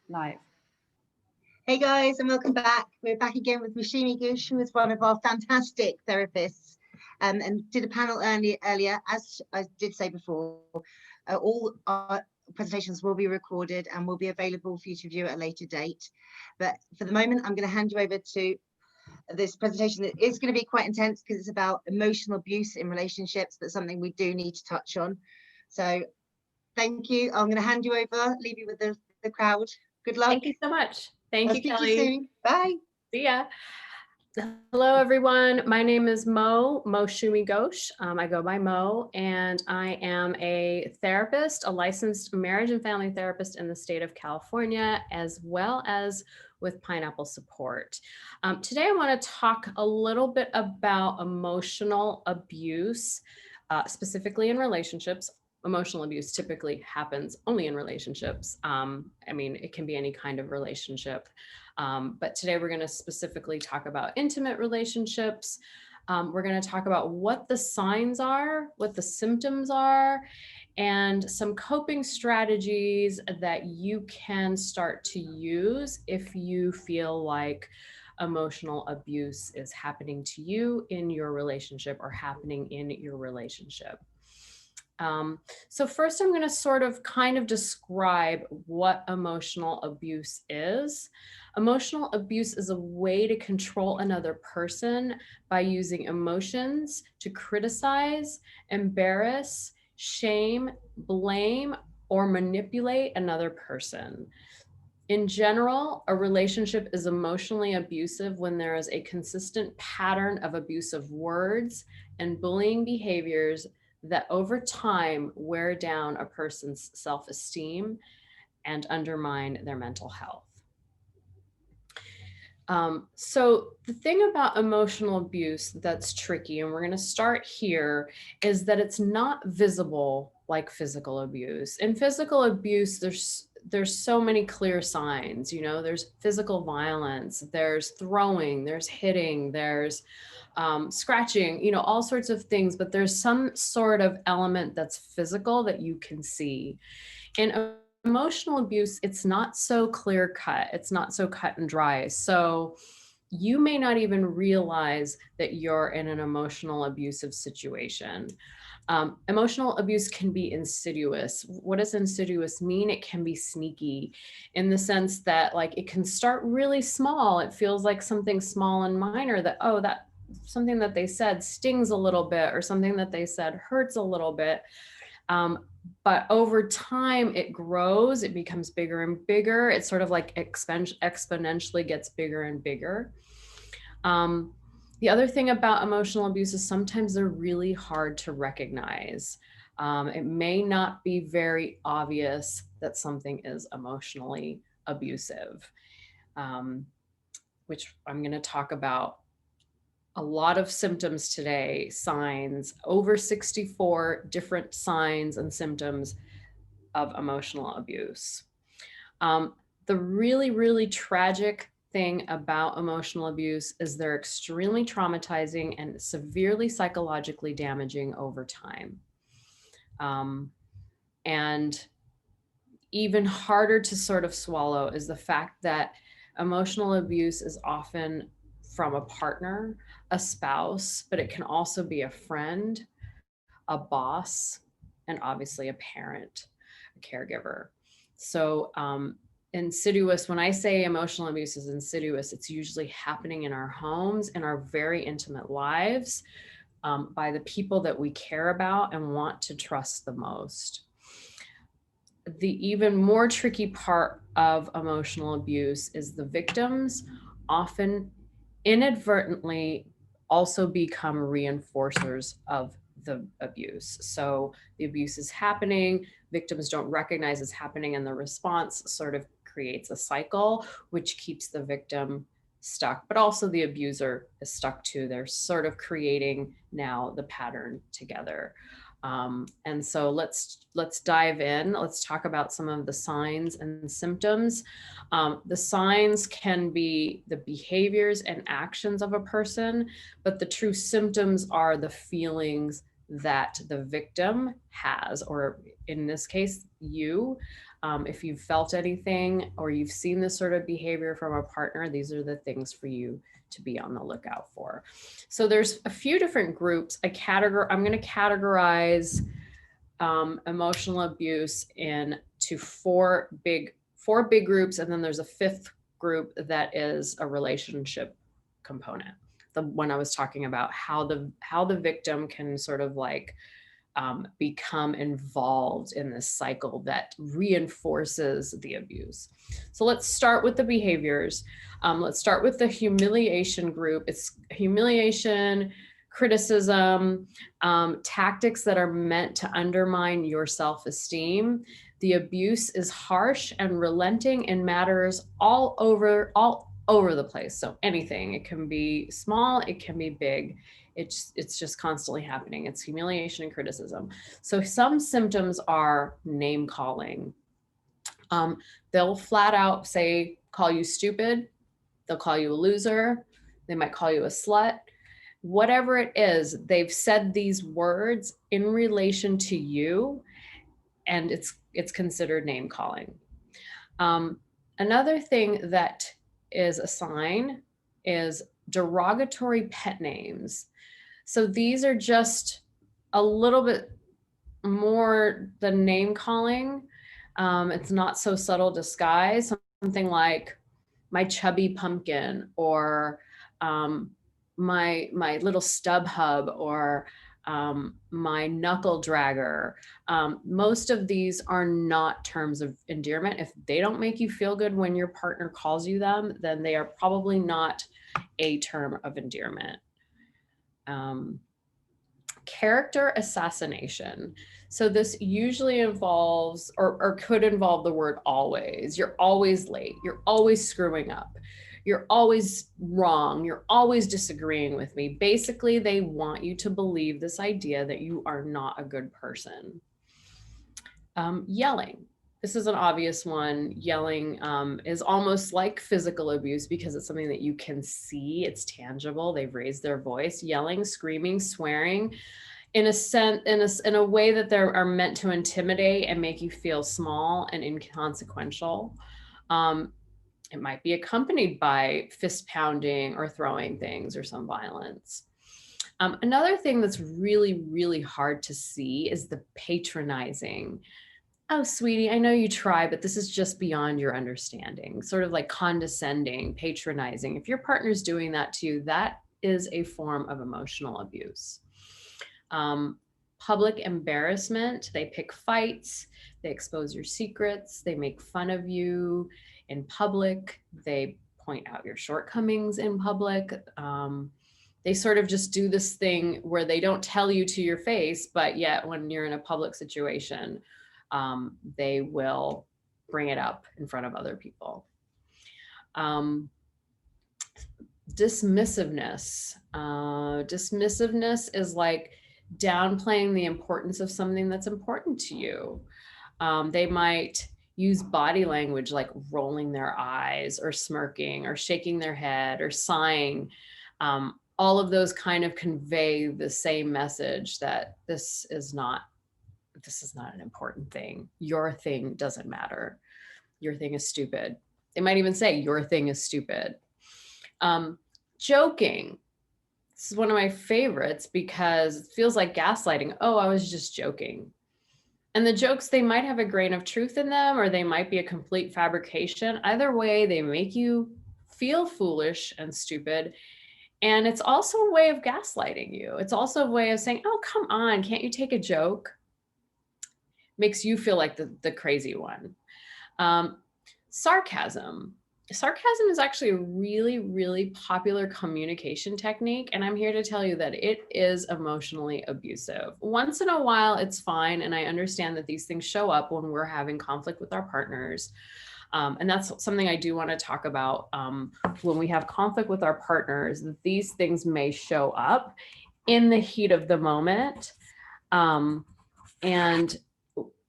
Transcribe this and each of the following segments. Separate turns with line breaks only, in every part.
Live.
Hey guys, and welcome back. We're back again with Moushumi, who is one of our fantastic therapists, and did a panel earlier. As I did say before, all our presentations will be recorded and will be available for you to view at a later date. But for the moment, I'm going to hand you over to this presentation. It is going to be quite intense because it's about emotional abuse in relationships, but something we do need to touch on. So thank you. I'm going to hand you over, leave you with the crowd. Good luck.
Thank you so much. Thank you, Kelly.
You soon. Bye.
See ya. Hello, everyone. My name is Moushumi Ghose. I go by Mo, and I am a therapist, a licensed marriage and family therapist in the state of California, as well as with Pineapple Support. Today, I want to talk a little bit about emotional abuse, specifically in relationships. Emotional abuse typically happens only in relationships. I mean, it can be any kind of relationship. But today we're going to specifically talk about intimate relationships. We're going to talk about what the signs are, what the symptoms are, and some coping strategies that you can start to use if you feel like emotional abuse is happening to you in your relationship or happening in your relationship. So first I'm going to sort of kind of describe what emotional abuse is. Emotional abuse is a way to control another person by using emotions to criticize, embarrass, shame, blame, or manipulate another person. In general, a relationship is emotionally abusive when there is a consistent pattern of abusive words and bullying behaviors that over time wear down a person's self-esteem and undermine their mental health. So the thing about emotional abuse that's tricky, and we're going to start here, is that it's not visible like physical abuse. In physical abuse, there's so many clear signs. You know, there's physical violence, there's throwing, there's hitting, there's scratching, you know, all sorts of things, but there's some sort of element that's physical that you can see. In emotional abuse, it's not so clear cut. It's not so cut and dry. So you may not even realize that you're in an emotional abusive situation. Emotional abuse can be insidious. What does insidious mean? It can be sneaky in the sense that, like, it can start really small. It feels like something small and minor that, oh, that something that they said stings a little bit, or something that they said hurts a little bit. But over time it grows, it becomes bigger and bigger. It sort of like exponentially gets bigger and bigger. The other thing about emotional abuse is sometimes they're really hard to recognize. It may not be very obvious that something is emotionally abusive, which I'm going to talk about. A lot of symptoms today, signs, over 64 different signs and symptoms of emotional abuse. The really, really tragic thing about emotional abuse is they're extremely traumatizing and severely psychologically damaging over time. And even harder to sort of swallow is the fact that emotional abuse is often from a partner, a spouse, but it can also be a friend, a boss, and obviously a parent, a caregiver. So insidious, when I say emotional abuse is insidious, it's usually happening in our homes, in our very intimate lives, by the people that we care about and want to trust the most. The even more tricky part of emotional abuse is the victims often inadvertently also become reinforcers of the abuse. So the abuse is happening, victims don't recognize it's happening, and the response sort of creates a cycle which keeps the victim stuck, but also the abuser is stuck too. They're sort of creating now the pattern together. And so let's dive in. Let's talk about some of the signs and symptoms. The signs can be the behaviors and actions of a person, but the true symptoms are the feelings that the victim has, or in this case, you. If you've felt anything or you've seen this sort of behavior from a partner, these are the things for you to be on the lookout for. So there's a few different groups. I'm going to categorize emotional abuse into four big groups, and then there's a fifth group that is a relationship component. The one I was talking about, how the victim can sort of like become involved in this cycle that reinforces the abuse. So let's start with the behaviors. Let's start with the humiliation group. It's humiliation, criticism, tactics that are meant to undermine your self-esteem. The abuse is harsh and relenting in matters all over the place. So anything, it can be small, it can be big. It's just constantly happening. It's humiliation and criticism. So some symptoms are name calling. They'll flat out say, call you stupid. They'll call you a loser. They might call you a slut. Whatever it is, they've said these words in relation to you, and it's considered name calling. Another thing that is a sign is derogatory pet names. So these are just a little bit more than name calling. It's not so subtle disguise. Something like my chubby pumpkin, or my little stub hub, or my knuckle dragger. Most of these are not terms of endearment. If they don't make you feel good when your partner calls you them, then they are probably not a term of endearment. Character assassination. So this usually involves or could involve the word always. You're always late. You're always screwing up. You're always wrong. You're always disagreeing with me. Basically, they want you to believe this idea that you are not a good person. Yelling. This is an obvious one. Yelling is almost like physical abuse because it's something that you can see. It's tangible. They've raised their voice. Yelling, screaming, swearing, in a way that they are meant to intimidate and make you feel small and inconsequential. It might be accompanied by fist pounding or throwing things or some violence. Another thing that's really, really hard to see is the patronizing. Oh, sweetie, I know you try, but this is just beyond your understanding. Sort of like condescending, patronizing. If your partner's doing that to you, that is a form of emotional abuse. Public embarrassment. They pick fights. They expose your secrets. They make fun of you in public. They point out your shortcomings in public. They sort of just do this thing where they don't tell you to your face, but yet when you're in a public situation, they will bring it up in front of other people. Dismissiveness. Dismissiveness is like downplaying the importance of something that's important to you. They might use body language like rolling their eyes or smirking or shaking their head or sighing. All of those kind of convey the same message that this is not an important thing. Your thing doesn't matter. Your thing is stupid. They might even say your thing is stupid. Joking. This is one of my favorites because it feels like gaslighting. Oh, I was just joking. And the jokes, they might have a grain of truth in them, or they might be a complete fabrication. Either way, they make you feel foolish and stupid. And it's also a way of gaslighting you. It's also a way of saying, oh, come on, can't you take a joke? Makes you feel like the crazy one. Sarcasm. Sarcasm is actually a really, really popular communication technique. And I'm here to tell you that it is emotionally abusive. Once in a while, it's fine. And I understand that these things show up when we're having conflict with our partners. And that's something I do want to talk about. When we have conflict with our partners, these things may show up in the heat of the moment. And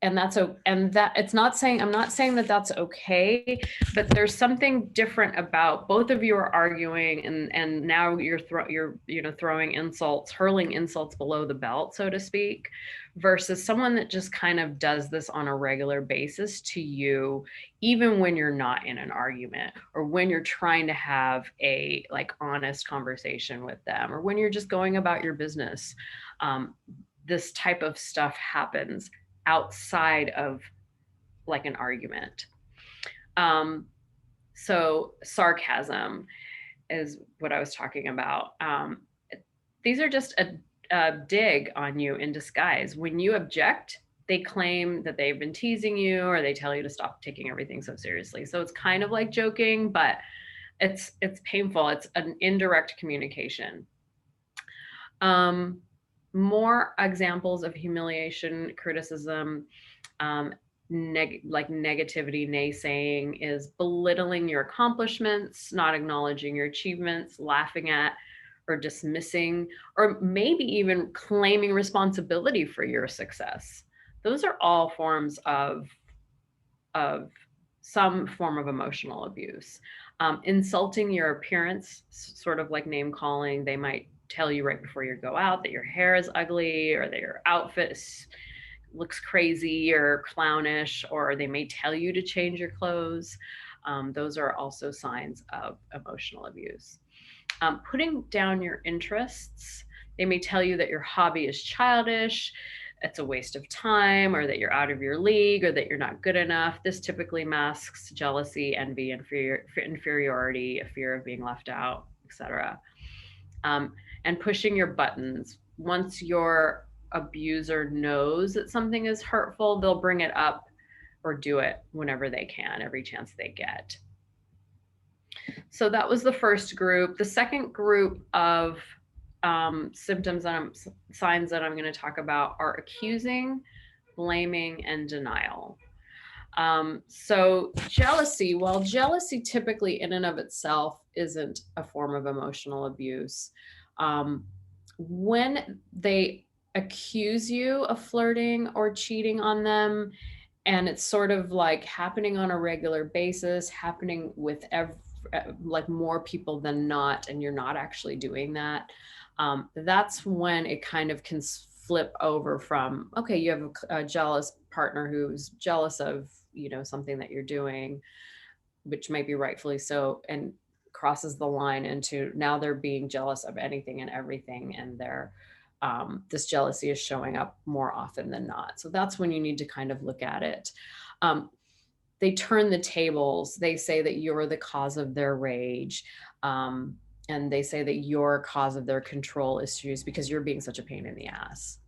and that it's not saying, I'm not saying that that's okay, but there's something different about both of you are arguing, and now you're throwing insults, hurling insults below the belt, so to speak, versus someone that just kind of does this on a regular basis to you, even when you're not in an argument, or when you're trying to have a like honest conversation with them, or when you're just going about your business. This type of stuff happens outside of like an argument. So sarcasm is what I was talking about. These are just a dig on you in disguise. When you object, they claim that they've been teasing you, or they tell you to stop taking everything so seriously. So it's kind of like joking, but it's painful. It's an indirect communication. More examples of humiliation, criticism, like negativity, naysaying is belittling your accomplishments, not acknowledging your achievements, laughing at or dismissing, or maybe even claiming responsibility for your success. Those are all forms of some form of emotional abuse. Insulting your appearance, sort of like name calling. They might tell you right before you go out that your hair is ugly, or that your outfit looks crazy or clownish, or they may tell you to change your clothes. Those are also signs of emotional abuse. Putting down your interests. They may tell you that your hobby is childish, it's a waste of time, or that you're out of your league, or that you're not good enough. This typically masks jealousy, envy, inferiority, a fear of being left out, etc. And pushing your buttons. Once your abuser knows that something is hurtful, they'll bring it up or do it whenever they can, every chance they get. So that was the first group. The second group of symptoms and signs that I'm going to talk about are accusing, blaming, and denial. So jealousy, while jealousy typically in and of itself isn't a form of emotional abuse, when they accuse you of flirting or cheating on them, and it's sort of like happening on a regular basis, happening with like more people than not, and you're not actually doing that, that's when it kind of can flip over from, okay, you have a jealous partner who's jealous of, something that you're doing, which might be rightfully so, and crosses the line into now they're being jealous of anything and everything, and they're this jealousy is showing up more often than not. So that's when you need to kind of look at it. They turn the tables. They say that you're the cause of their rage. And they say that you're a cause of their control issues because you're being such a pain in the ass.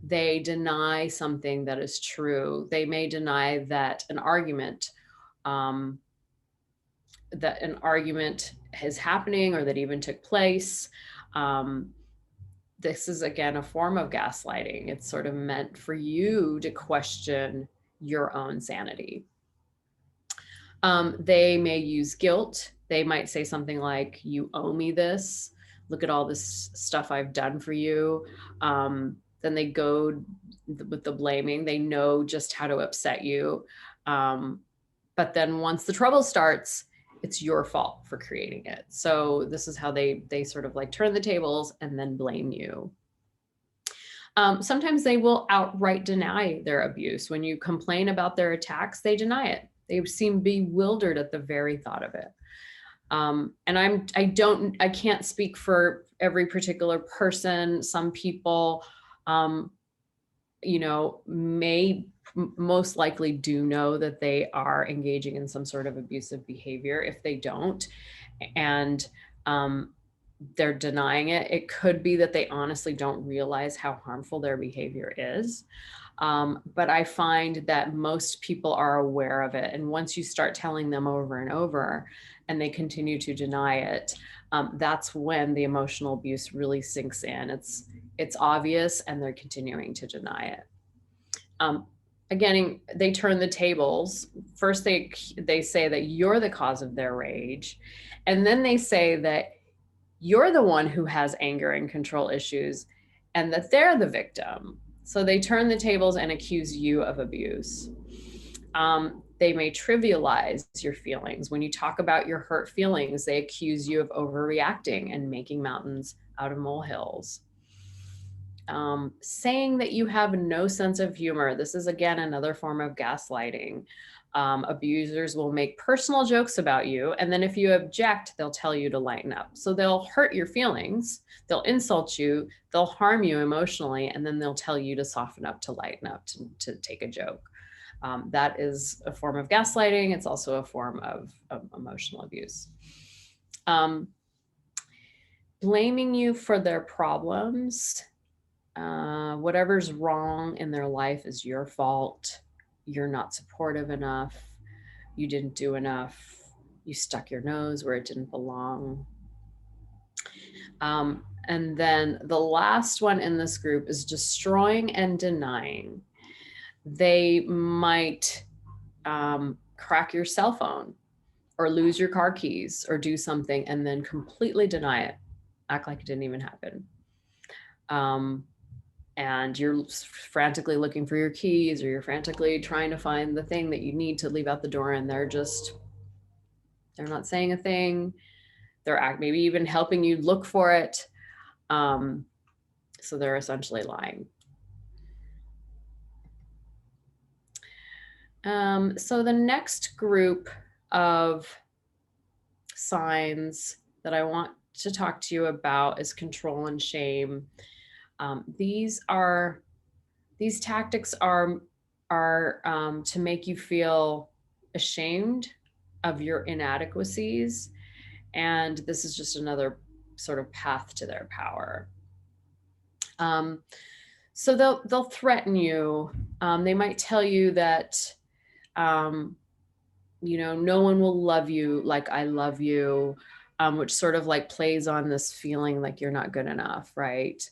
They deny something that is true. They may deny that an argument is happening, or that even took place. This is, again, a form of gaslighting. It's sort of meant for you to question your own sanity. They may use guilt. They might say something like, you owe me this. Look at all this stuff I've done for you. Then they go with the blaming. They know just how to upset you. But then once the trouble starts, it's your fault for creating it. So this is how they sort of like turn the tables and then blame you. Sometimes they will outright deny their abuse. When you complain about their attacks, they deny it. They seem bewildered at the very thought of it. And I can't speak for every particular person. Some people, may most likely do know that they are engaging in some sort of abusive behavior. If they don't, and they're denying it, it could be that they honestly don't realize how harmful their behavior is. But I find that most people are aware of it. And once you start telling them over and over, and they continue to deny it, that's when the emotional abuse really sinks in. It's obvious, and they're continuing to deny it. Again, they turn the tables. First, they say that you're the cause of their rage. And then they say that you're the one who has anger and control issues, and that they're the victim. So they turn the tables and accuse you of abuse. They may trivialize your feelings. When you talk about your hurt feelings, they accuse you of overreacting and making mountains out of molehills. Saying that you have no sense of humor. This is, again, another form of gaslighting. Abusers will make personal jokes about you, and then if you object, they'll tell you to lighten up. So they'll hurt your feelings, they'll insult you, they'll harm you emotionally, and then they'll tell you to soften up, to lighten up, to take a joke. That is a form of gaslighting. It's also a form of emotional abuse. Blaming you for their problems. Whatever's wrong in their life is your fault. You're not supportive enough. You didn't do enough. You stuck your nose where it didn't belong. And then the last one in this group is destroying and denying. They might crack your cell phone or lose your car keys or do something and then completely deny it, act like it didn't even happen. And you're frantically looking for your keys, or you're frantically trying to find the thing that you need to leave out the door, and they're not saying a thing. They're maybe even helping you look for it. So they're essentially lying. So the next group of signs that I want to talk to you about is control and shame. These tactics are to make you feel ashamed of your inadequacies, and this is just another sort of path to their power. So they'll threaten you. They might tell you that no one will love you like I love you, which sort of like plays on this feeling like you're not good enough, right?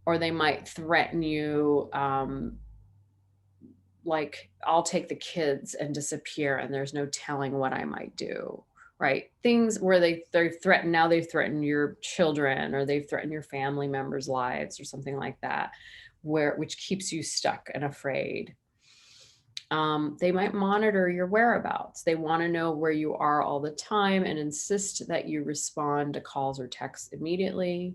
Or they might threaten you, like, I'll take the kids and disappear and there's no telling what I might do, right? Things where they threaten your children, or they've threatened your family members' lives or something like that, which keeps you stuck and afraid. They might monitor your whereabouts. They want to know where you are all the time and insist that you respond to calls or texts immediately.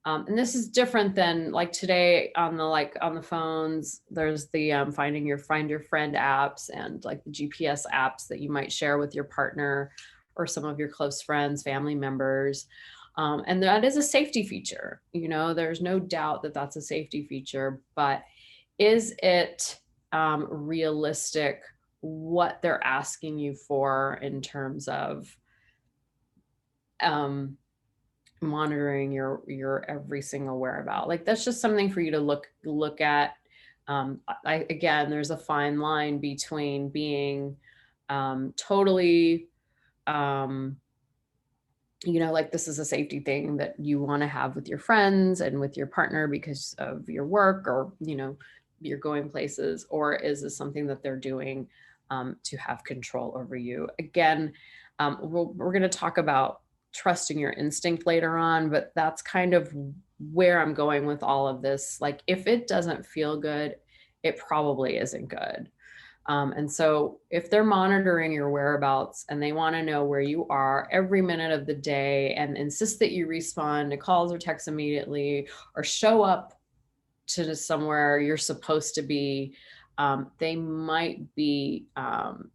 And this is different than like today on the phones. There's the find your friend apps and like the GPS apps that you might share with your partner or some of your close friends, family members. And that is a safety feature. There's no doubt that that's a safety feature, but is it realistic what they're asking you for in terms of monitoring your every single whereabout? Like, that's just something for you to look at. Again, there's a fine line between being totally like this is a safety thing that you want to have with your friends and with your partner because of your work, or you're going places, or is this something that they're doing to have control over you? Again, we're going to talk about trusting your instinct later on, but that's kind of where I'm going with all of this. Like, if it doesn't feel good, it probably isn't good. And so if they're monitoring your whereabouts and they want to know where you are every minute of the day and insist that you respond to calls or texts immediately, or show up to somewhere you're supposed to be, they might be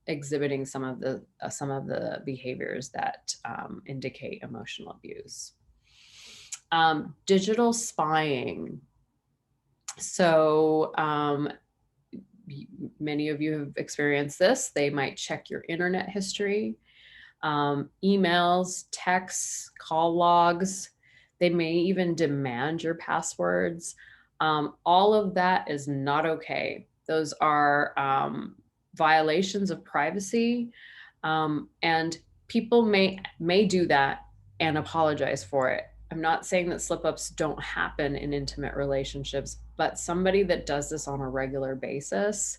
exhibiting some of the behaviors that indicate emotional abuse. Digital spying. So many of you have experienced this. They might check your internet history, emails, texts, call logs. They may even demand your passwords. All of that is not okay. Those are violations of privacy, and people may do that and apologize for it. I'm not saying that slip-ups don't happen in intimate relationships, but somebody that does this on a regular basis,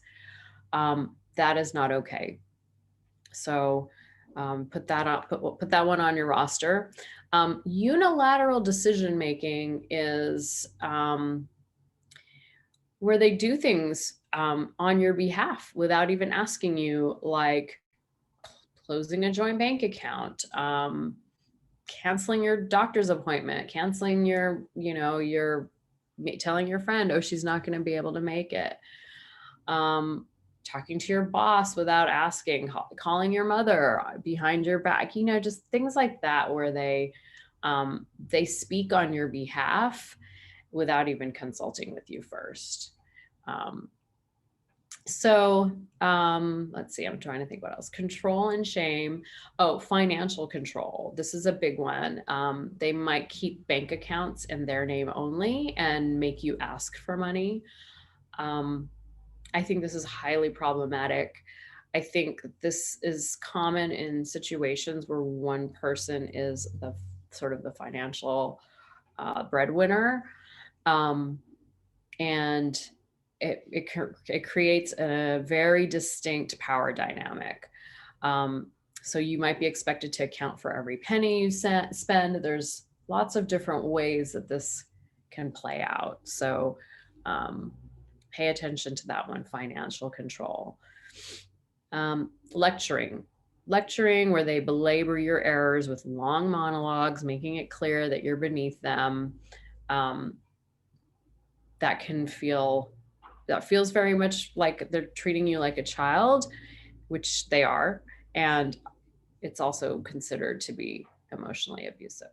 that is not okay. So put that one on your roster. Unilateral decision-making is where they do things on your behalf without even asking you, like closing a joint bank account, canceling your doctor's appointment, canceling your, telling your friend, oh, she's not going to be able to make it. Talking to your boss without asking, calling your mother behind your back, just things like that, where they speak on your behalf without even consulting with you first. Let's see, I'm trying to think what else. Control and shame. Oh, financial control. This is a big one. They might keep bank accounts in their name only and make you ask for money. I think this is highly problematic. I think this is common in situations where one person is the sort of the financial breadwinner. And it creates a very distinct power dynamic. So you might be expected to account for every penny you spend. There's lots of different ways that this can play out. So pay attention to that one, financial control. Lecturing, where they belabor your errors with long monologues, making it clear that you're beneath them. That feels very much like they're treating you like a child, which they are. And it's also considered to be emotionally abusive.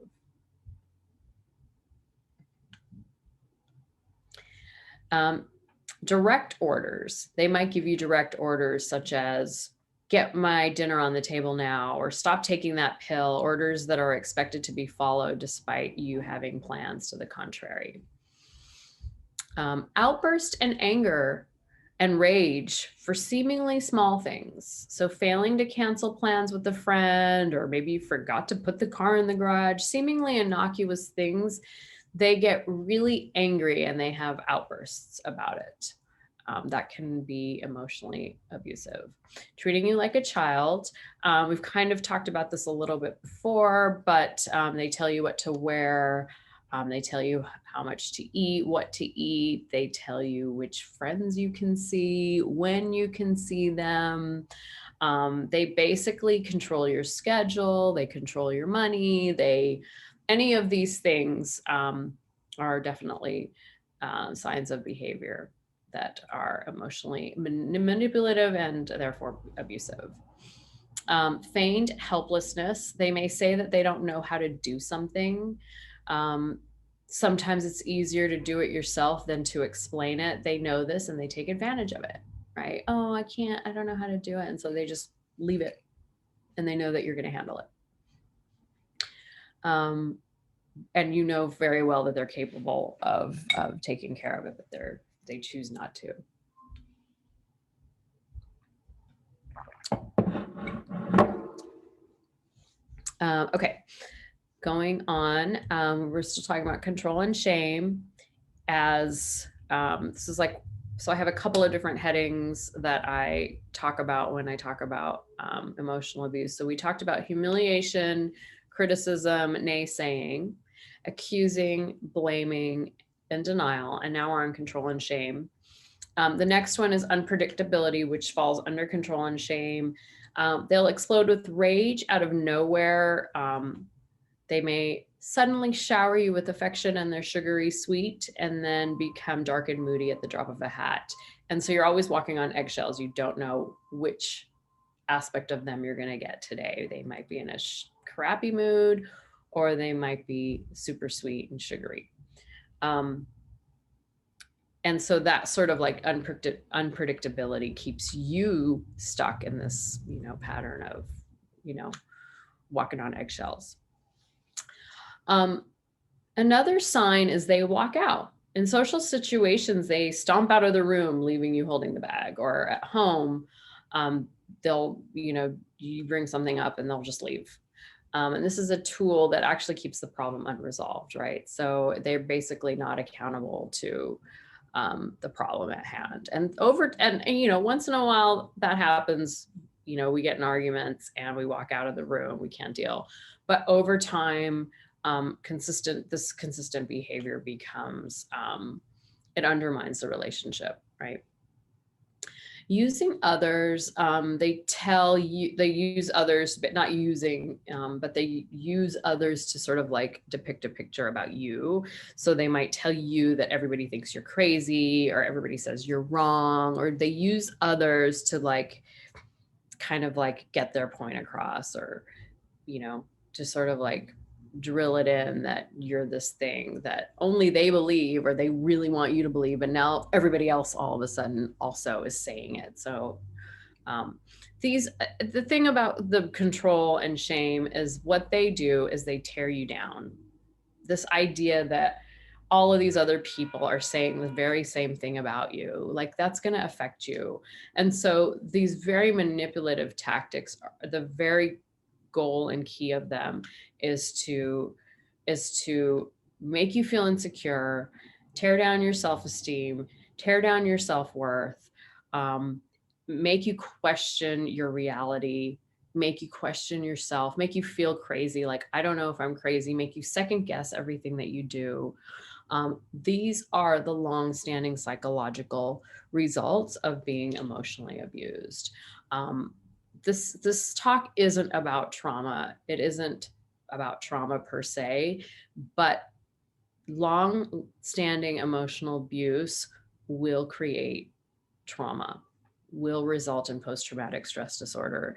Direct orders. They might give you direct orders such as get my dinner on the table now, or stop taking that pill, orders that are expected to be followed despite you having plans to the contrary. Outburst and anger and rage for seemingly small things. So failing to cancel plans with a friend, or maybe you forgot to put the car in the garage, seemingly innocuous things, they get really angry and they have outbursts about it. That can be emotionally abusive. Treating you like a child. We've kind of talked about this a little bit before, but they tell you what to wear. They tell you how much to eat, what to eat. They tell you which friends you can see, when you can see them. They basically control your schedule. They control your money. Any of these things are definitely signs of behavior that are emotionally manipulative and therefore abusive. Feigned helplessness. They may say that they don't know how to do something. Sometimes it's easier to do it yourself than to explain it. They know this and they take advantage of it, right? Oh, I don't know how to do it. And so they just leave it and they know that you're going to handle it. And you know very well that they're capable of taking care of it, but they choose not to. Okay, going on, we're still talking about control and shame as this is like, so I have a couple of different headings that I talk about when I talk about emotional abuse. So we talked about humiliation, criticism, naysaying, accusing, blaming, and denial. And now we're on control and shame. The next one is unpredictability, which falls under control and shame. They'll explode with rage out of nowhere. They may suddenly shower you with affection and their sugary sweet, and then become dark and moody at the drop of a hat. And so you're always walking on eggshells. You don't know which aspect of them you're going to get today. They might be in a crappy mood, or they might be super sweet and sugary. And so that sort of like unpredictability keeps you stuck in this, pattern of, walking on eggshells. Another sign is they walk out. In social situations, they stomp out of the room, leaving you holding the bag, or at home, they'll, you bring something up and they'll just leave. And this is a tool that actually keeps the problem unresolved, right? So they're basically not accountable to the problem at hand. And once in a while that happens, we get in arguments and we walk out of the room, we can't deal. But over time, consistent behavior becomes it undermines the relationship, right? Using others, they use others, but not using, but they use others to sort of like depict a picture about you. So they might tell you that everybody thinks you're crazy, or everybody says you're wrong, or they use others to like kind of like get their point across, or, you know, to sort of like drill it in that you're this thing that only they believe, or they really want you to believe, and now everybody else all of a sudden also is saying it. So the thing about the control and shame is what they do is they tear you down. This idea that all of these other people are saying the very same thing about you, like that's going to affect you. And so these very manipulative tactics, the very goal and key of them is to make you feel insecure, tear down your self-esteem, tear down your self-worth, make you question your reality, make you question yourself, make you feel crazy, like I don't know if I'm crazy, make you second guess everything that you do. These are the long-standing psychological results of being emotionally abused. This talk isn't about trauma. It isn't about trauma per se, but long-standing emotional abuse will create trauma, will result in post-traumatic stress disorder.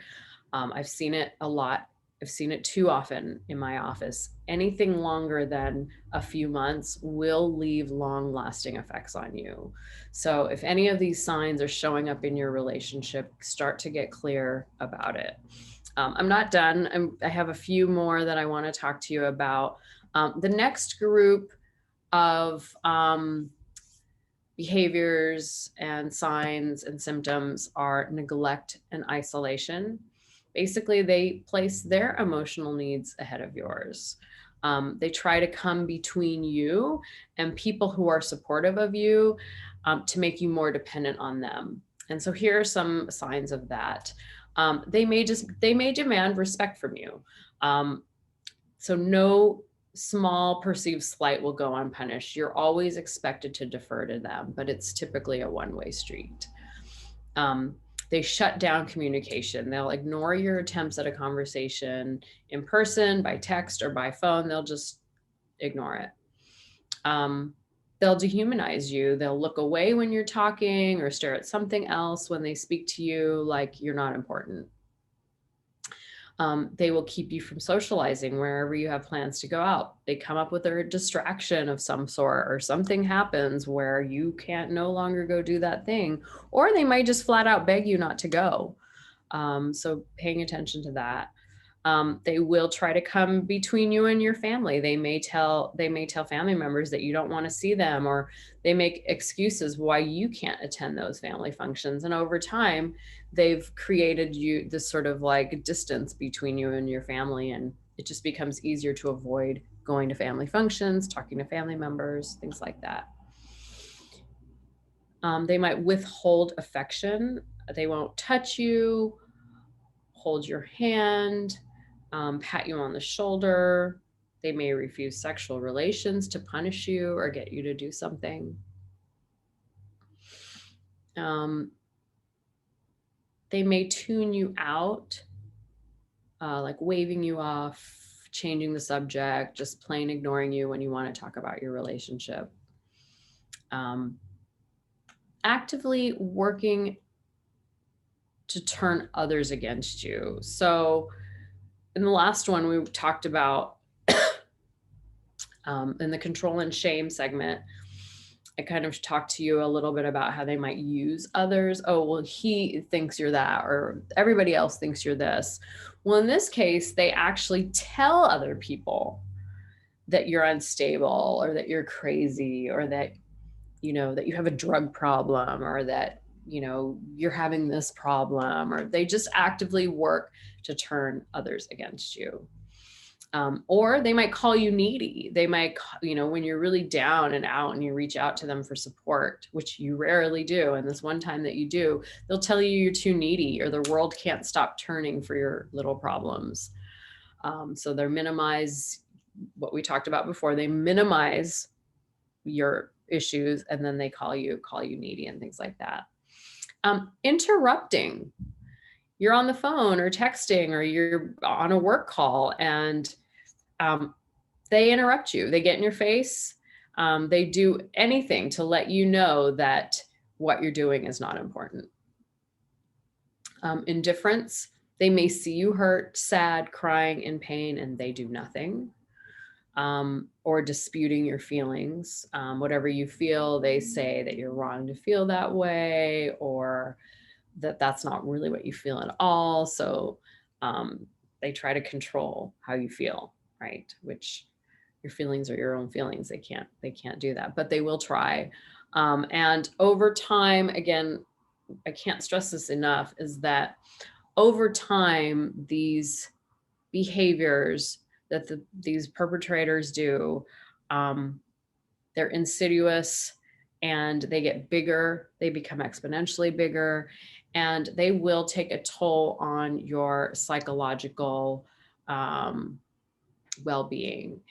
I've seen it a lot. I've seen it too often in my office. Anything longer than a few months will leave long-lasting effects on you. So if any of these signs are showing up in your relationship, start to get clear about it. I'm not done. I have a few more that I want to talk to you about. The next group of behaviors and signs and symptoms are neglect and isolation. Basically, they place their emotional needs ahead of yours. They try to come between you and people who are supportive of you to make you more dependent on them. And so here are some signs of that. They may demand respect from you. So no small perceived slight will go unpunished. You're always expected to defer to them, but it's typically a one-way street. They shut down communication. They'll ignore your attempts at a conversation in person, by text, or by phone. They'll just ignore it. They'll dehumanize you. They'll look away when you're talking or stare at something else when they speak to you like you're not important. They will keep you from socializing wherever you have plans to go out. They come up with a distraction of some sort, or something happens where you can't no longer go do that thing, or they might just flat out beg you not to go. So paying attention to that. They will try to come between you and your family. They may tell family members that you don't want to see them, or they make excuses why you can't attend those family functions. And over time, they've created this sort of like distance between you and your family. And it just becomes easier to avoid going to family functions, talking to family members, things like that. They might withhold affection. They won't touch you, hold your hand, pat you on the shoulder. They may refuse sexual relations to punish you or get you to do something. They may tune you out, like waving you off, changing the subject, just plain ignoring you when you want to talk about your relationship. Actively working to turn others against you. So in the last one, we talked about in the control and shame segment, I kind of talked to you a little bit about how they might use others. Oh, well, he thinks you're that, or everybody else thinks you're this. Well, in this case, they actually tell other people that you're unstable, or that you're crazy, or that, that you have a drug problem, or that, you're having this problem, or they just actively work to turn others against you. Or they might call you needy. They might, when you're really down and out and you reach out to them for support, which you rarely do, and this one time that you do, they'll tell you you're too needy, or the world can't stop turning for your little problems. So they minimize what we talked about before. They minimize your issues, and then they call you needy and things like that. Interrupting. You're on the phone or texting, or you're on a work call, and they interrupt you. They get in your face. They do anything to let you know that what you're doing is not important. Indifference. They may see you hurt, sad, crying, in pain, and they do nothing. Or disputing your feelings. Whatever you feel, they say that you're wrong to feel that way, or that that's not really what you feel at all. So they try to control how you feel, right? Which your feelings are your own feelings. They can't do that, but they will try. And over time, again, I can't stress this enough, is that over time, these behaviors that these perpetrators do, they're insidious, and they get bigger. They become exponentially bigger, and they will take a toll on your psychological well-being,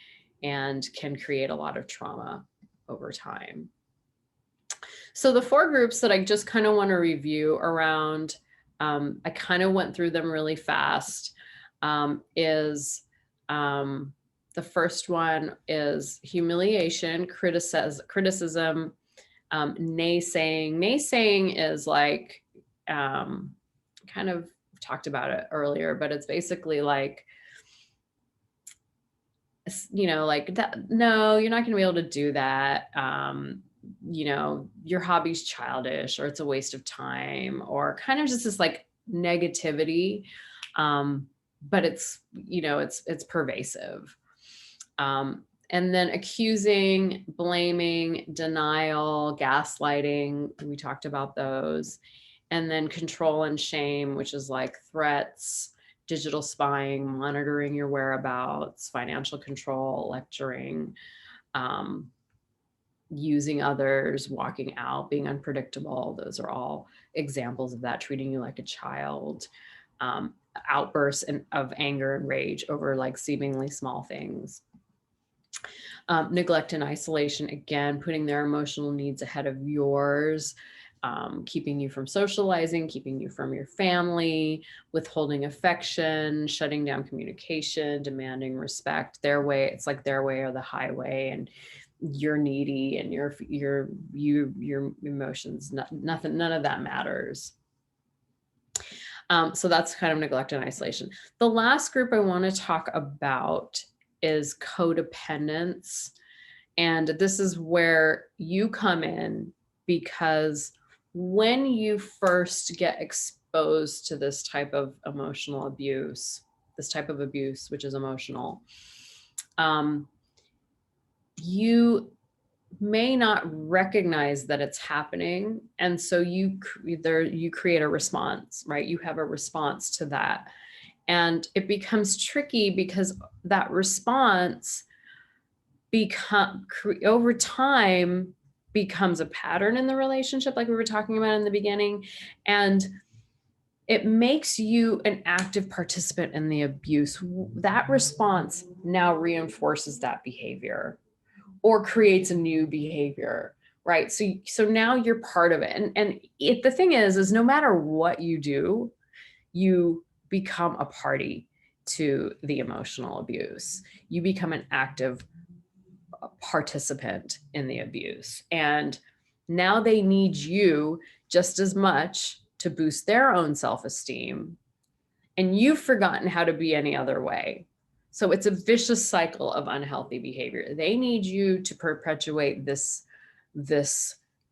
and can create a lot of trauma over time. So the 4 groups that I just kind of want to review around, I kind of went through them really fast, is the first one is humiliation, criticism, naysaying. Naysaying is like, kind of talked about it earlier, but it's basically like, like that, no, you're not going to be able to do that. Your hobby's childish, or it's a waste of time, or kind of just this like negativity. But it's, it's pervasive. And then accusing, blaming, denial, gaslighting. We talked about those. And then control and shame, which is like threats, digital spying, monitoring your whereabouts, financial control, lecturing, using others, walking out, being unpredictable. Those are all examples of that, treating you like a child. Outbursts of anger and rage over like seemingly small things. Neglect and isolation, again, putting their emotional needs ahead of yours, keeping you from socializing, keeping you from your family, withholding affection, shutting down communication, demanding respect. Their way, it's like their way or the highway, and you're needy, and your emotions, nothing, none of that matters. So that's kind of neglect and isolation. The last group I want to talk about is codependence. And this is where you come in, because when you first get exposed to this type of emotional abuse, this type of abuse, which is emotional, you may not recognize that it's happening. And so you create a response, right? You have a response to that. And it becomes tricky because that response over time becomes a pattern in the relationship, like we were talking about in the beginning. And it makes you an active participant in the abuse. That response now reinforces that behavior, or creates a new behavior, right? So now you're part of it. And the thing is no matter what you do, you become a party to the emotional abuse. You become an active participant in the abuse. And now they need you just as much to boost their own self-esteem. And you've forgotten how to be any other way. So it's a vicious cycle of unhealthy behavior. They need you to perpetuate this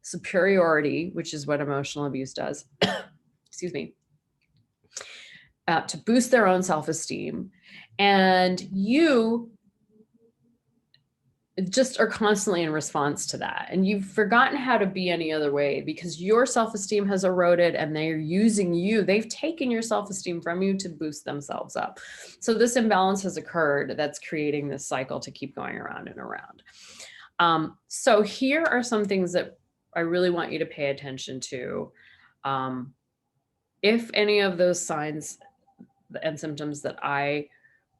superiority, which is what emotional abuse does, excuse me, to boost their own self-esteem. And you just are constantly in response to that. And you've forgotten how to be any other way, because your self-esteem has eroded, and they're using you. They've taken your self-esteem from you to boost themselves up. So this imbalance has occurred that's creating this cycle to keep going around and around. So here are some things that I really want you to pay attention to. If any of those signs and symptoms that I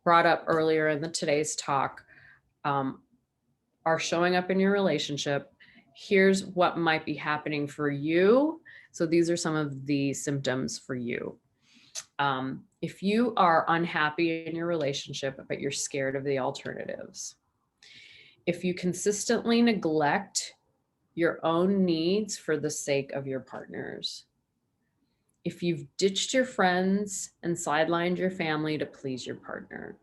brought up earlier in today's talk are showing up in your relationship, here's what might be happening for you. So these are some of the symptoms for you. If you are unhappy in your relationship, but you're scared of the alternatives, if you consistently neglect your own needs for the sake of your partner's, if you've ditched your friends and sidelined your family to please your partner,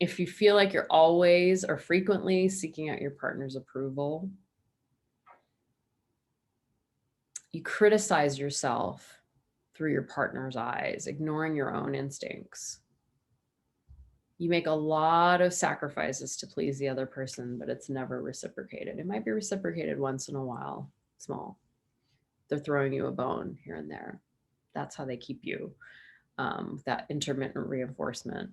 if you feel like you're always or frequently seeking out your partner's approval, you criticize yourself through your partner's eyes, ignoring your own instincts. You make a lot of sacrifices to please the other person, but it's never reciprocated. It might be reciprocated once in a while, small. They're throwing you a bone here and there. That's how they keep you, that intermittent reinforcement.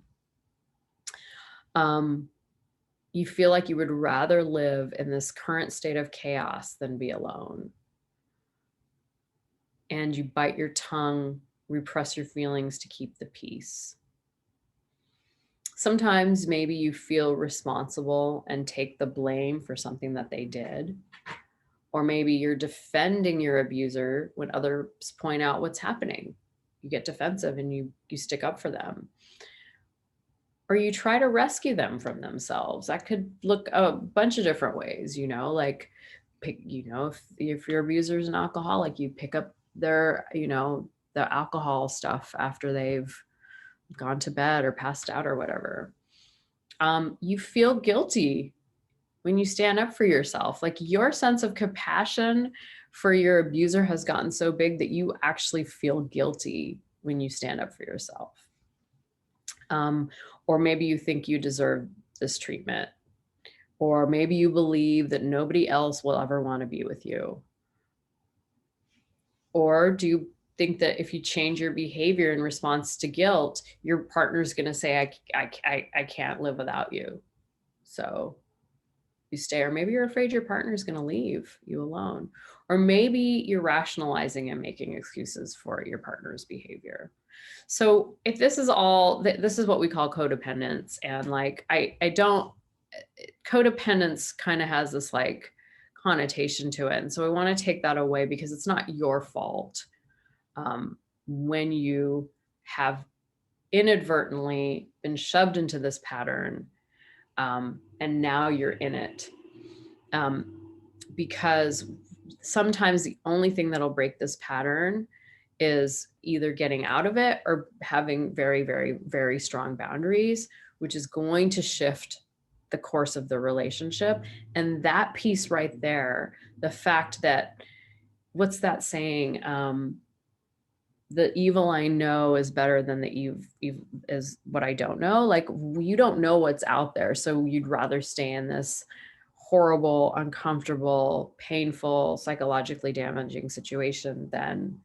You feel like you would rather live in this current state of chaos than be alone. And you bite your tongue, repress your feelings to keep the peace. Sometimes maybe you feel responsible and take the blame for something that they did. Or maybe you're defending your abuser when others point out what's happening. You get defensive and you stick up for them. Or you try to rescue them from themselves. That could look a bunch of different ways, like if your abuser is an alcoholic, you pick up their, the alcohol stuff after they've gone to bed or passed out or whatever. You feel guilty when you stand up for yourself. Like your sense of compassion for your abuser has gotten so big that you actually feel guilty when you stand up for yourself. Or maybe you think you deserve this treatment. Or maybe you believe that nobody else will ever want to be with you. Or do you think that if you change your behavior in response to guilt, your partner's going to say, I can't live without you. So you stay. Or maybe you're afraid your partner's going to leave you alone. Or maybe you're rationalizing and making excuses for your partner's behavior. So if this is all, this is what we call codependence. And codependence kind of has this connotation to it. And so I want to take that away because it's not your fault when you have inadvertently been shoved into this pattern and now you're in it. Because sometimes the only thing that'll break this pattern is either getting out of it or having very, very, very strong boundaries, which is going to shift the course of the relationship. And that piece right there, the fact that, what's that saying? The evil I know is better than the evil is what I don't know. Like you don't know what's out there. So you'd rather stay in this horrible, uncomfortable, painful, psychologically damaging situation than,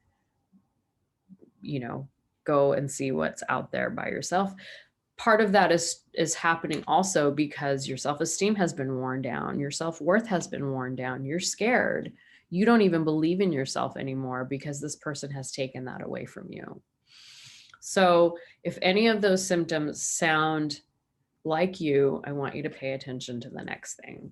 go and see what's out there by yourself. Part of that is happening also because your self-esteem has been worn down. Your self-worth has been worn down. You're scared. You don't even believe in yourself anymore because this person has taken that away from you. So if any of those symptoms sound like you, I want you to pay attention to the next thing.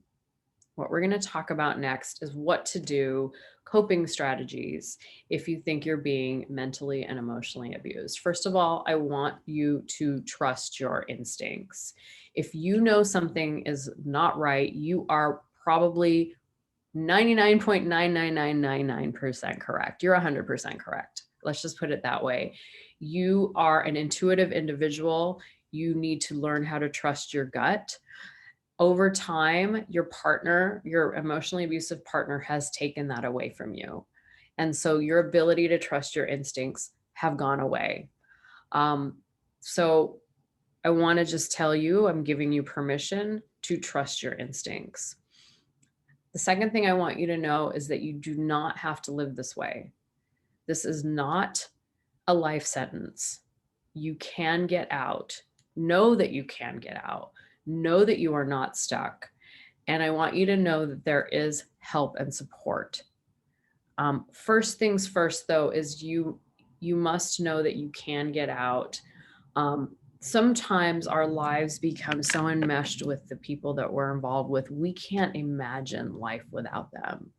What we're going to talk about next is what to do, coping strategies, if you think you're being mentally and emotionally abused. First of all, I want you to trust your instincts. If you know something is not right, you are probably 99.99999% correct. You're 100% correct. Let's just put it that way. You are an intuitive individual. You need to learn how to trust your gut. Over time, your partner, your emotionally abusive partner, has taken that away from you. And so your ability to trust your instincts have gone away. So I want to just tell you, I'm giving you permission to trust your instincts. The second thing I want you to know is that you do not have to live this way. This is not a life sentence. You can get out. Know that you can get out. Know that you are not stuck. And I want you to know that there is help and support. First things first, though, is you must know that you can get out. sometimes our lives become so enmeshed with the people that we're involved with, we can't imagine life without them.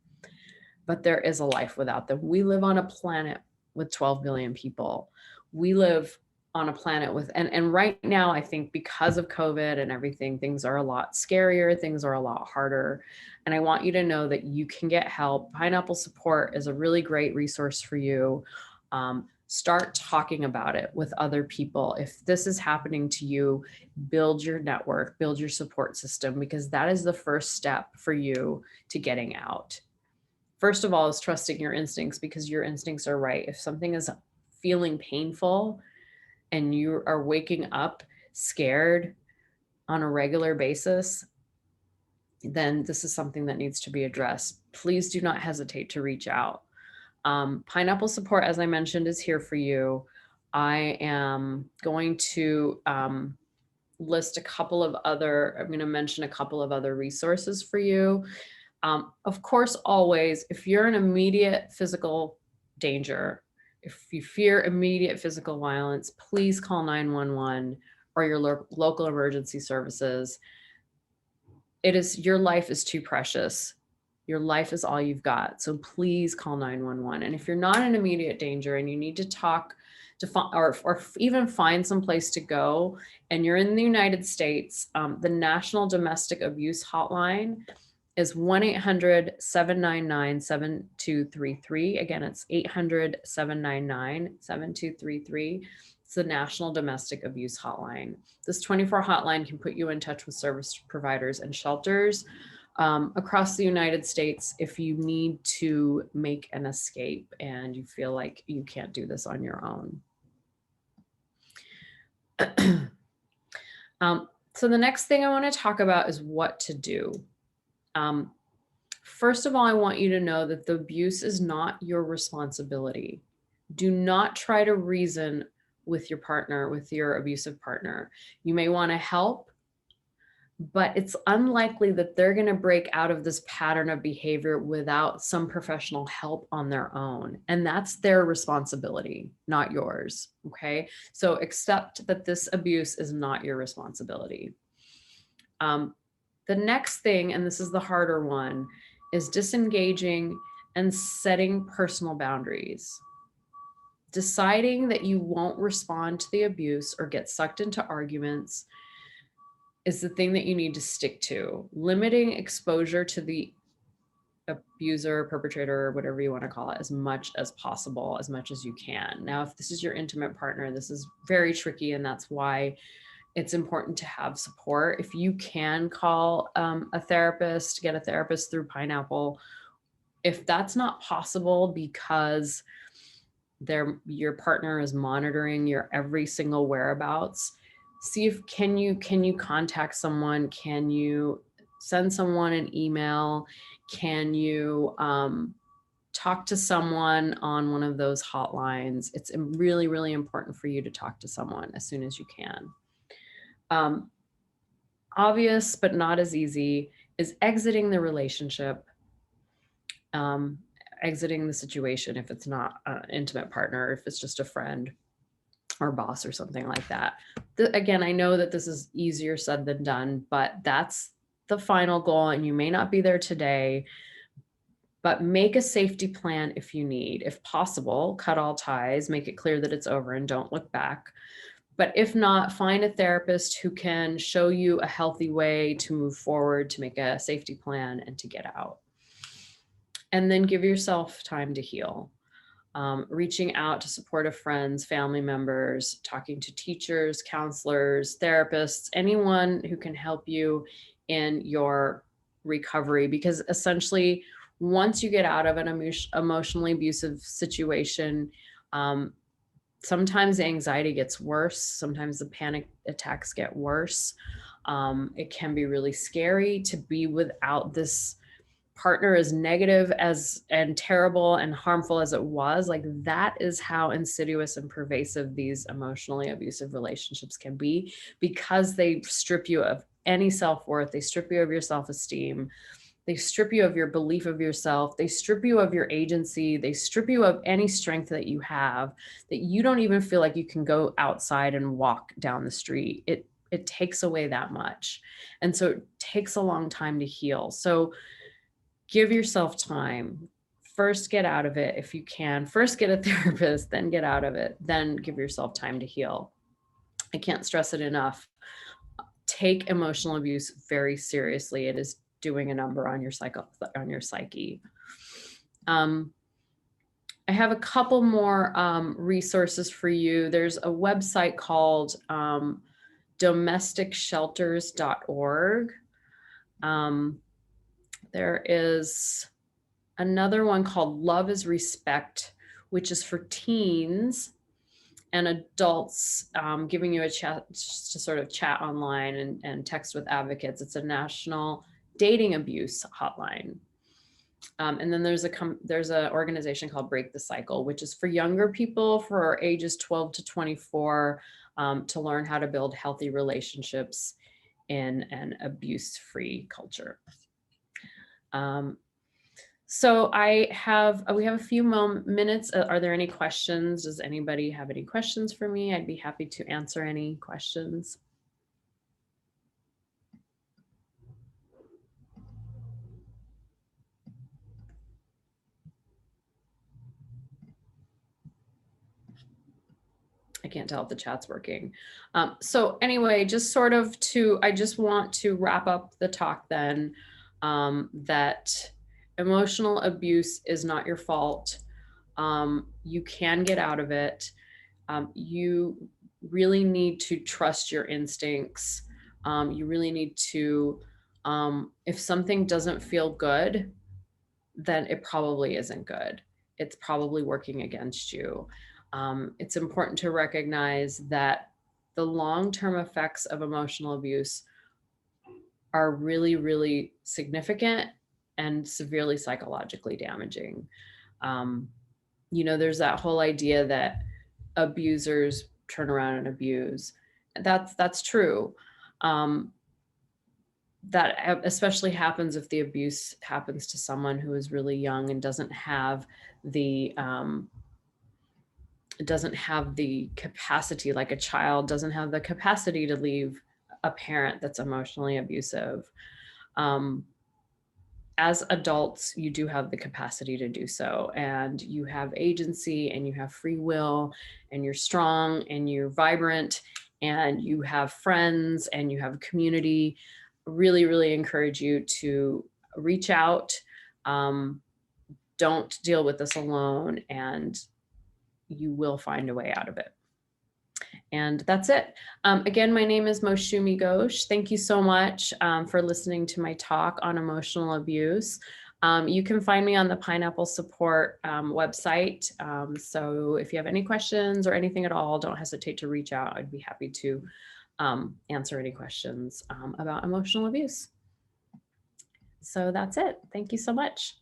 But there is a life without them. We live on a planet with 12 billion people. We live on a planet with, and right now, I think because of COVID and everything, things are a lot scarier, things are a lot harder. And I want you to know that you can get help. Pineapple Support is a really great resource for you. Start talking about it with other people. If this is happening to you, build your network, build your support system, because that is the first step for you to getting out. First of all, is trusting your instincts, because your instincts are right. If something is feeling painful and you are waking up scared on a regular basis, then this is something that needs to be addressed. Please do not hesitate to reach out. Pineapple Support, as I mentioned, is here for you. I am going to list a couple of other, I'm going to mention a couple of other resources for you. Of course, always, if you're in immediate physical danger, if you fear immediate physical violence, please call 911 or your local emergency services. Your life is too precious. Your life is all you've got. So please call 911. And if you're not in immediate danger and you need to talk to or even find some place to go, and you're in the United States, the National Domestic Abuse Hotline is 1-800-799-7233. Again, it's 800-799-7233. It's the National Domestic Abuse Hotline. This 24 hotline can put you in touch with service providers and shelters across the United States if you need to make an escape and you feel like you can't do this on your own. So the next thing I want to talk about is what to do. First of all, I want you to know that the abuse is not your responsibility. Do not try to reason with your partner, with your abusive partner. You may want to help, but it's unlikely that they're going to break out of this pattern of behavior without some professional help on their own. And that's their responsibility, not yours. Okay. So accept that this abuse is not your responsibility. The next thing, and this is the harder one, is disengaging and setting personal boundaries. Deciding that you won't respond to the abuse or get sucked into arguments is the thing that you need to stick to. Limiting exposure to the abuser, perpetrator, whatever you want to call it, as much as possible, as much as you can. Now, if this is your intimate partner, this is very tricky, and that's why it's important to have support. If you can call a therapist, get a therapist through Pineapple. If that's not possible because your partner is monitoring your every single whereabouts, see if can you contact someone? Can you send someone an email? Can you talk to someone on one of those hotlines? It's really, really important for you to talk to someone as soon as you can. Obvious, but not as easy, is exiting the relationship, exiting the situation if it's not an intimate partner, if it's just a friend or boss or something like that. Again, I know that this is easier said than done, but that's the final goal, and you may not be there today, but make a safety plan if you need. If possible, cut all ties, make it clear that it's over and don't look back. But if not, find a therapist who can show you a healthy way to move forward, to make a safety plan, and to get out. And then give yourself time to heal. Reaching out to supportive friends, family members, talking to teachers, counselors, therapists, anyone who can help you in your recovery. Because essentially, once you get out of an emotionally abusive situation, sometimes the anxiety gets worse. Sometimes the panic attacks get worse. It can be really scary to be without this partner, as negative and terrible and harmful as it was. Like, that is how insidious and pervasive these emotionally abusive relationships can be, because they strip you of any self-worth. They strip you of your self-esteem. They strip you of your belief of yourself. They strip you of your agency. They strip you of any strength that you have, that you don't even feel like you can go outside and walk down the street. It takes away that much. And so it takes a long time to heal. So give yourself time. First, get out of it if you can. First, get a therapist, then get out of it. Then give yourself time to heal. I can't stress it enough. Take emotional abuse very seriously. It is doing a number on your psyche. I have a couple more resources for you. There's a website called domesticshelters.org. There is another one called Love is Respect, which is for teens and adults, giving you a chance to sort of chat online and text with advocates. It's a national dating abuse hotline. And then there's an organization called Break the Cycle, which is for younger people, for ages 12 to 24, to learn how to build healthy relationships in an abuse-free culture. So we have a few minutes. Are there any questions? Does anybody have any questions for me? I'd be happy to answer any questions. I can't tell if the chat's working. So anyway, I just want to wrap up the talk then, that emotional abuse is not your fault. You can get out of it. You really need to trust your instincts. You really need to, if something doesn't feel good, then it probably isn't good. It's probably working against you. It's important to recognize that the long-term effects of emotional abuse are really, really significant and severely psychologically damaging. There's that whole idea that abusers turn around and abuse. That's true. That especially happens if the abuse happens to someone who is really young and doesn't have the capacity, like a child doesn't have the capacity to leave a parent that's emotionally abusive. As adults, you do have the capacity to do so, and you have agency and you have free will and you're strong and you're vibrant and you have friends and you have a community. Really, really encourage you to reach out. Don't deal with this alone, and you will find a way out of it. And that's it. Again, my name is Moushumi Ghosh. Thank you so much for listening to my talk on emotional abuse. You can find me on the Pineapple Support website. So if you have any questions or anything at all, don't hesitate to reach out. I'd be happy to answer any questions about emotional abuse. So that's it. Thank you so much.